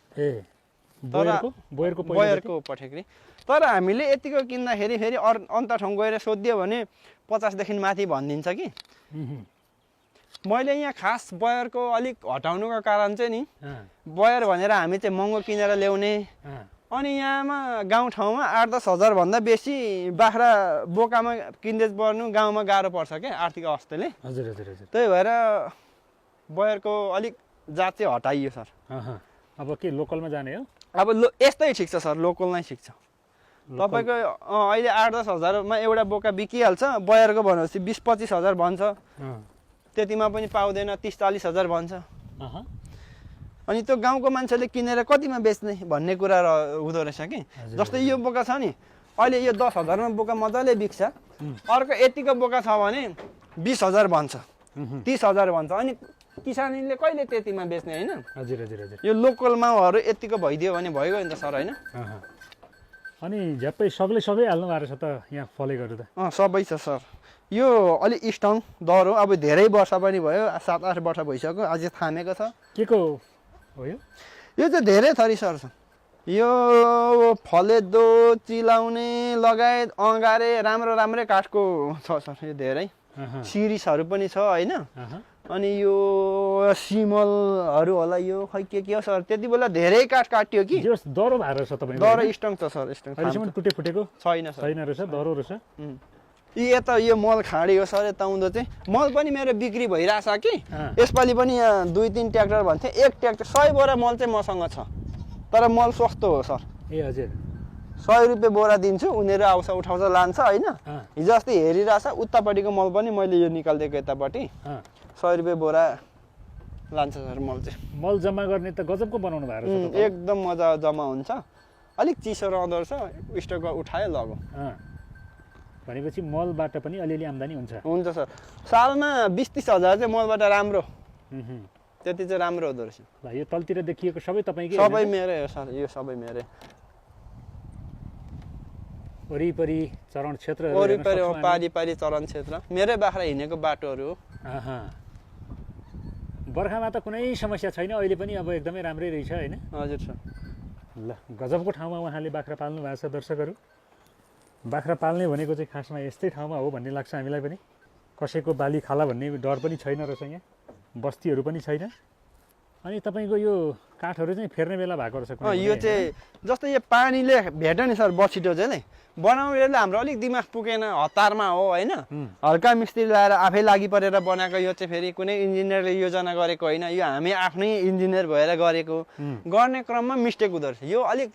बोयरको पठाइकरी। तर हामीले यतिको किन्दाखेरि फेरि अन्त ठाउँ गएर सोधिदियो भने 50देखि माथि भनिदिन्छ कि। मैले यहाँ खास बोयरको अलिक हटाउनुको कारण चाहिँ नि, बोयर भनेर हामी चाहिँ महँगो किनेर ल्याउने। अनि यहाँमा गाउँठाउँमा 8-10 हजार भन्दा बेसी बाख्रा बोकामा किन्देज पर्नु गाउँमा गाह्रो पर्छ क्या आर्थिक अवस्थाले। त्यही भएर बोयरको अलिक जात चाहिँ हटाइयो सर। अब के लोकलमा जाने हो? अब यस्तै ठिक छ सर, लोकल नै ठिक छ। तपाईँको अहिले 8-10 हजारमा एउटा बोका बिकिहाल्छ। बोयरको भनेपछि 20-25 हजार भन्छ, त्यतिमा पनि पाउँदैन, 30-40 हजार भन्छ। अनि त्यो गाउँको मान्छेले किनेर कतिमा बेच्ने भन्ने कुरा हुँदो रहेछ कि। जस्तै यो बोका छ नि, अहिले यो 10 हजारमा बोका मजाले बिक्छ। अर्को यतिको बोका छ भने 20 हजार भन्छ, 30 हजार भन्छ। अनि किसानले कहिले त्यतिमा बेच्ने होइन। यो लोकल माउहरू यतिको भइदियो भने भइगयो नि त सर होइन। अनि झ्याप्पै सबै हाल्नु भएको छ त यहाँ फलेकोहरू त? सबै छ सर। यो अलिक स्ट्रङ दह्रो, अब धेरै वर्ष पनि भयो, 7-8 वर्ष भइसक्यो, अझै थामेको छ। के को हो यो? यो चाहिँ धेरै थरी सर छ। यो फलेदो, चिलाउने लगायत अँगारे राम्रै काठको छ सर। यो धेरै सिरिसहरू पनि छ होइन। अनि यो सिमलहरू होला, यो खै के हो सर। त्यति बेला धेरै काठ काट्यो कि। दह्रो भएको छ तपाईँ? दह्रो स्ट्रङ छ सर, स्ट्रङ। अहिलेसम्म टुटे फुटेको छैन रहेछ, दह्रो रहेछ। यता यो मल खाडी हो सर। यता उँधो चाहिँ मल पनि मेरो बिक्री भइरहेछ कि। यसपालि पनि यहाँ 2-3 ट्र्याक्टर भन्थे, एक ट्र्याक्टर 100 बोरा मल चाहिँ मसँग छ। तर मल सस्तो हो सर। हजुर 100 रुपियाँ बोरा दिन्छु, उनीहरू आउँछ उठाउँछ लान्छ होइन। हिजो अस्ति हेरिरहेछ, उतापट्टिको मल पनि मैले यो निकालिदिएको यतापट्टि 100 रुपियाँ बोरा लान्छ सर मल चाहिँ। मल जम्मा गर्ने त गजबको बनाउनु भएको रहेछ। एकदम मजा जम्मा हुन्छ, अलिक चिसो रहँदो रहेछ, स्टक उठायो लगो। भनेपछि मलबाट पनि अलिअलि आम्दानी हुन्छ सर। सालमा 20-30 हजार चाहिँ मलबाट राम्रो, त्यति चाहिँ राम्रो हुँदो रहेछ। यो तलतिर देखिएको सबै तपाईँकै? सबै मेरै हो सर, यो सबै मेरै। वरिपरि चरण क्षेत्र, वरिपरि पारी चरण क्षेत्र मेरै बाख्रा हिँडेको बाटोहरू हो। बर्खामा त कुनै समस्या छैन, अहिले पनि अब एकदमै राम्रै रहेछ होइन? हजुर सर। ल गजबको ठाउँमा उहाँले बाख्रा पाल्नु भएको छ। दर्शकहरू, बाख्रा पाल्ने भनेको चाहिँ खासमा यस्तै ठाउँमा हो भन्ने लाग्छ हामीलाई पनि। कसैको बाली खाला भन्ने डर पनि छैन रहेछ यहाँ, बस्तीहरू पनि छैन। अनि तपाईँको यो काठहरू चाहिँ फेर्ने बेला भएको रहेछ कुनै यो कुनै, चाहिँ जस्तै यो पानीले भेट्यो नि सर बछिटो चाहिँ बनाउनेले हाम्रो अलिक दिमाग पुगेन हतारमा हो होइन हल्का मिस्त्री लगाएर आफै लागि परेर बनाएको यो चाहिँ फेरि कुनै इन्जिनियरले योजना गरेको होइन यो हामी आफ्नै इन्जिनियर भएर गरेको गर्ने क्रममा मिस्टेक हुँदो रहेछ यो अलिक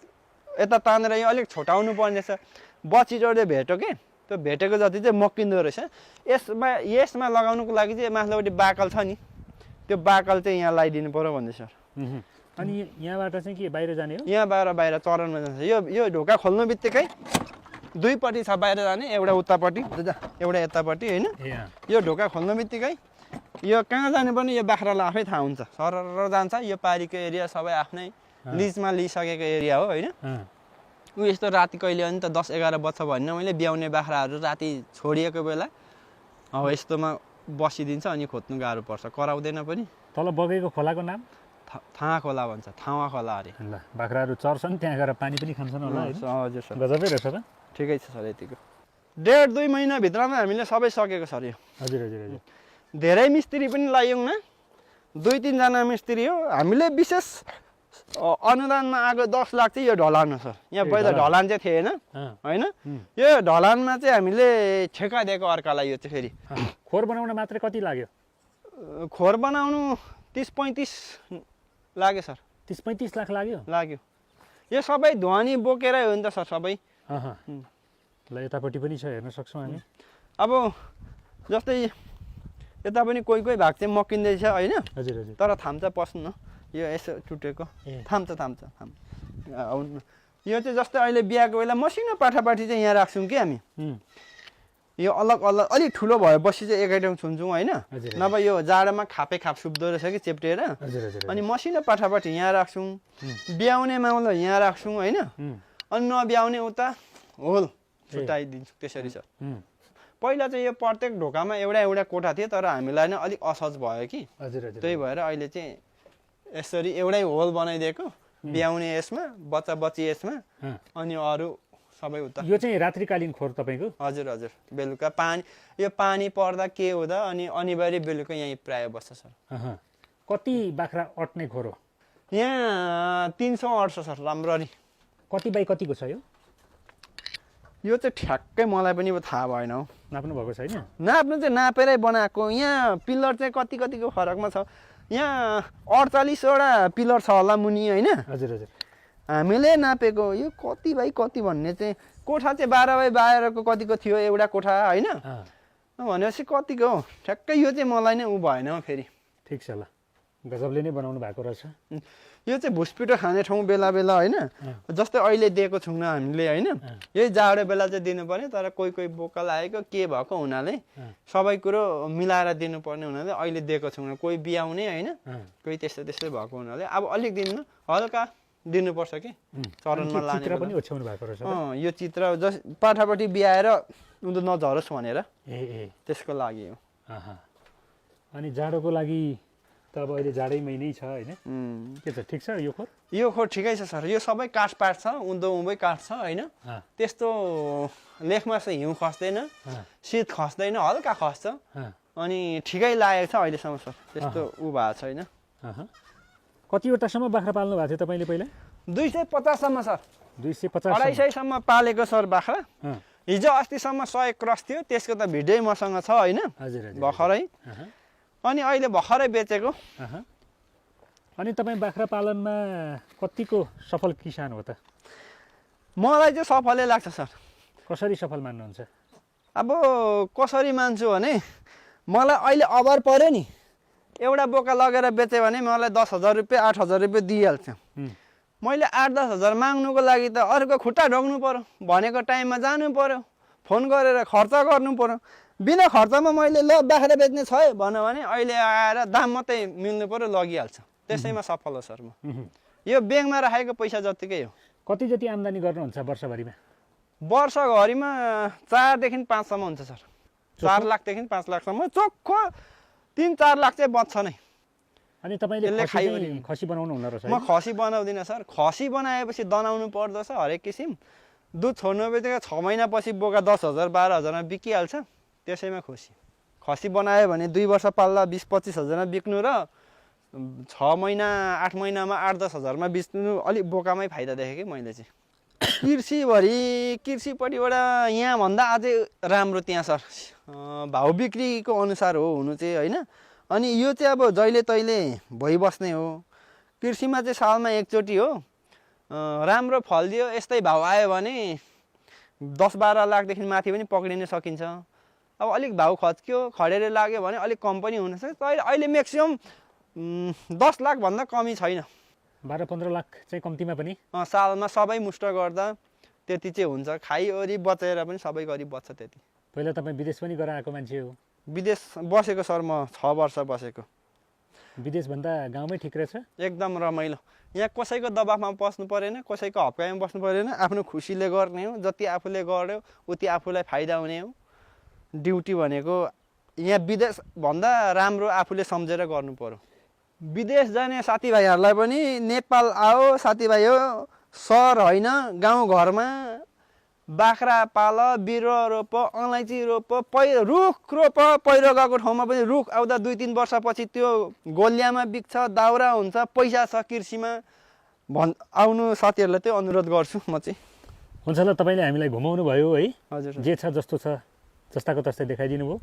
यता तानेर यो अलिक छोटाउनु पर्ने रहेछ बछिटोले भेट्यो कि त्यो भेटेको जति चाहिँ मक्किँदो रहेछ यसमा लगाउनुको लागि चाहिँ माथिल्लोपट्टि बाकल छ नि त्यो बाकल चाहिँ यहाँ लगाइदिनु पर्यो भन्दैछ सर अनि यहाँबाट चाहिँ के बाहिर जाने हो यहाँबाट बाहिर चरणमा जान्छ यो ढोका खोल्नु बित्तिकै दुईपट्टि छ बाहिर जाने एउटा उतापट्टि एउटा यतापट्टि होइन यो ढोका खोल्नु बित्तिकै यो कहाँ जाने पनि यो बाख्रालाई आफै थाहा हुन्छ सरर जान्छ यो पारीको एरिया सबै आफ्नै लिजमा लिइसकेको एरिया हो होइन ऊ यस्तो राति कहिले अनि त 10-11 बज्छ भन्ने मैले ब्याउने बाख्राहरू राति छोडिएको बेला अब यस्तोमा बसिदिन्छ अनि खोज्नु गाह्रो पर्छ कराउँदैन पनि तल बगेको खोलाको नाम थाहा खोला भन्छ थावा खोला अरे ल बाख्राहरू चर्छन् त्यहाँ गएर पानी पनि खान्छन् होला हजुर सर गजबै रहेछ त ठिकै छ सर यतिको 1.5-2 महिनाभित्रमा हामीले सबै सकेको सर यो हजुर हजुर हजुर धेरै मिस्त्री पनि लगायौँ न 2-3 जना मिस्त्री हो हामीले विशेष अनुदानमा आएको 10 लाख चाहिँ यो ढलान हो सर यहाँ पहिला ढलान चाहिँ थिएन होइन यो ढलानमा चाहिँ हामीले ठेका दिएको अर्कालाई यो चाहिँ फेरि खोर बनाउन मात्रै कति लाग्यो खोर बनाउनु 30-35 लाग्यो सर 30-35 लाख लाग्यो यो सबै ध्वनि बोकेरै हो नि त सर सबै ल यतापट्टि पनि छ हेर्न सक्छौँ हामी अब जस्तै यता पनि कोही भाग चाहिँ मकिँदैछ होइन हजुर हजुर तर थाम्छ पस्नु न यो यसो टुटेको थाम्छ यो चाहिँ जस्तै अहिले बिहाको बेला मसिनो पाठापाठी चाहिँ यहाँ राख्छौँ कि हामी यो अलग अलिक ठुलो भएपछि चाहिँ एकै ठाउँ छुन्छौँ होइन नभए यो जाडोमा खाप सुब्दो रहेछ कि चेप्टेर अनि मसिनो पाठापाठी यहाँ राख्छौँ ब्याउने माउलो यहाँ राख्छौँ होइन अनि नब्याउने उता होल छुट्याइदिन्छौँ त्यसरी छ पहिला चाहिँ यो प्रत्येक ढोकामा एउटा कोठा थियो तर हामीलाई नै अलिक असहज भयो कि त्यही भएर अहिले चाहिँ यसरी एउटै होल बनाइदिएको ब्याउने यसमा बच्चा बच्ची यसमा अनि अरू सबै उता यो चाहिँ रात्रिकालीन खोर तपाईँको हजुर बेलुका यो पानी पर्दा के हुँदा अनि अनिवार्य बेलुका यहीँ प्राय बस्छ सर कति बाख्रा अट्ने खोर हो यहाँ 300 अट्छ सर राम्ररी कति बाई कतिको छ यो चाहिँ ठ्याक्कै मलाई पनि थाहा भएन हौ नाप्नु भएको छैन नाप्नु चाहिँ नापेरै बनाएको यहाँ पिलर चाहिँ कतिको फरकमा छ यहाँ 48वटा पिलर छ होला मुनि होइन हजुर हजुर हामीले नापेको यो कति बाई कति भन्ने चाहिँ कोठा चाहिँ 12 बाई 12को कतिको थियो एउटा कोठा होइन भनेपछि कतिको हो ठ्याक्कै यो चाहिँ मलाई नै उ भएन फेरि ठिक छ ल गजबले नै बनाउनु भएको रहेछ यो चाहिँ भुसपिटो खाने ठाउँ बेला होइन जस्तै अहिले दिएको छौँ न हामीले होइन यही जाडो बेला चाहिँ दिनुपर्ने तर कोही बोका लागेको के भएको हुनाले सबै कुरो मिलाएर दिनुपर्ने हुनाले अहिले दिएको छौँ न कोही बिहाउने होइन कोही त्यस्तै भएको हुनाले अब अलिक दिनु हल्का दिनुपर्छ कि चरणमा लाने पनि ओछ्याउनु भएको रहेछ यो चित्र पाठापट्टि बिहाएर उनीहरू नझरोस् भनेर त्यसको लागि हो अनि जाडोको लागि त अब अहिले जाडै महिनै छ होइन के छ ठिक छ यो खोर ठिकै छ सर यो सबै काठपात छ उँभै काठ छ होइन त्यस्तो लेखमा चाहिँ हिउँ खस्दैन शीत खस्दैन हल्का खस्छ अनि ठिकै लागेको छ अहिलेसम्म सर त्यस्तो उ भएको छैन कतिवटासम्म बाख्रा पाल्नु भएको थियो तपाईँले पहिला 250 सम्म सर 250 250 सम्म पालेको सर बाख्रा हिजो अस्तिसम्म 100 क्रस थियो त्यसको त भिडियो मसँग छ होइन भर्खरै अनि अहिले भर्खरै बेचेको अनि तपाईँ बाख्रा पालनमा कतिको सफल किसान हो त मलाई चाहिँ सफलै लाग्छ सर कसरी सफल मान्नुहुन्छ अब कसरी मान्छु भने मलाई अहिले अभर पर्यो नि एउटा बोका लगेर बेचेँ भने मलाई 10,000 रुपियाँ 8,000 रुपियाँ दिइहाल्छ मैले 8-10 हजार माग्नुको लागि त अर्को खुट्टा ढोग्नु पर्यो भनेको टाइममा जानु पर्यो फोन गरेर खर्च गर्नु पर्यो बिना खर्चमा मैले ल बाख्रा बेच्ने छ भन्यो भने अहिले आएर दाम मात्रै मिल्नु पर्यो लगिहाल्छ त्यसैमा सफल हो सर म यो ब्याङ्कमा राखेको पैसा जतिकै हो कति जति आम्दानी गर्नुहुन्छ वर्षभरिमा वर्षभरिमा 4 देखि 5 सम्म हुन्छ सर 4 लाखदेखि 5 लाखसम्म चोखो 3-4 लाख चाहिँ बच्छ नै अनि तपाईले खसी बनाउनु हुन रहेछ म खसी बनाउँदिनँ सर खसी बनाएपछि दनाउनु पर्दछ हरेक किसिम दुध छोड्नु बित्तिकै 6 महिनापछि बोका 10,000 12,000मा बिकिहाल्छ त्यसैमा खसी बनायो भने 2 वर्ष पाल्दा 20-25 हजारमा बिक्नु र 6 महिना 8 महिनामा 8-10 हजारमा बेच्नु अलिक बोकामै फाइदा देखेँ कि मैले चाहिँ। कृषिपट्टिबाट यहाँभन्दा अझै राम्रो त्यहाँ सर। भाउ बिक्रीको अनुसार हो हुनु चाहिँ होइन। अनि यो चाहिँ अब जहिले तहिले भइबस्ने हो। कृषिमा चाहिँ सालमा एकचोटि हो। राम्रो फल दियो यस्तै भाउ आयो भने 10-12 लाखदेखि माथि पनि पक्रिन सकिन्छ। अब अलिक भाउ खच्क्यो खडेरी लाग्यो भने अलिक कम पनि हुनसक्छ। अहिले म्याक्सिमम 10 लाखभन्दा कमी छैन। 12-15 लाख चाहिँ कम्तीमा पनि सालमा सबै मुष्ट गर्दा त्यति चाहिँ हुन्छ। खाइवरी बचेर पनि सबै गरी बच्छ त्यति। पहिला तपाईँ विदेश पनि गएर आएको मान्छे हो? विदेश बसेको सर म 6 वर्ष बसेको। विदेशभन्दा गाउँमै ठिक रहेछ? एकदम रमाइलो। यहाँ कसैको दबाबमा बस्नु परेन, कसैको हप्काइमा बस्नु परेन। आफ्नो खुसीले गर्ने हो। जति आफूले गर्यो उति आफूलाई फाइदा हुने हो। ड्युटी भनेको यहाँ विदेशभन्दा राम्रो आफूले सम्झेर गर्नु पर्यो। विदेश जाने साथीभाइहरूलाई पनि नेपाल आओ साथीभाइ हो, सहर होइन गाउँघरमा बाख्रा पाल, बिरुवा रोप, अलैँची रोप, रुख रोप। पहिरो गएको ठाउँमा पनि रुख आउँदा 2-3 वर्षपछि त्यो गोल्यामा बिक्छ, दाउरा हुन्छ, पैसा छ कृषिमा। आउनु साथीहरूलाई त्यो अनुरोध गर्छु म चाहिँ। हुन्छ ल, तपाईँले हामीलाई घुमाउनु भयो है। हजुर जे छ जस्तो छ जस्ताको तस्तै देखाइदिनु भयो।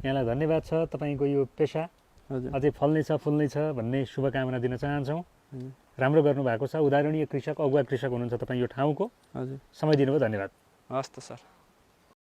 यहाँलाई धन्यवाद छ। तपाईँको यो पेसा अझै फल्ने छ फुल्ने छ भन्ने शुभकामना दिन चाहन्छौँ। राम्रो गर्नुभएको छ। उदाहरणीय कृषक, अगुवा कृषक हुनुहुन्छ तपाईँ यो ठाउँको। हजुर, समय दिनुभयो, धन्यवाद। हस् त सर।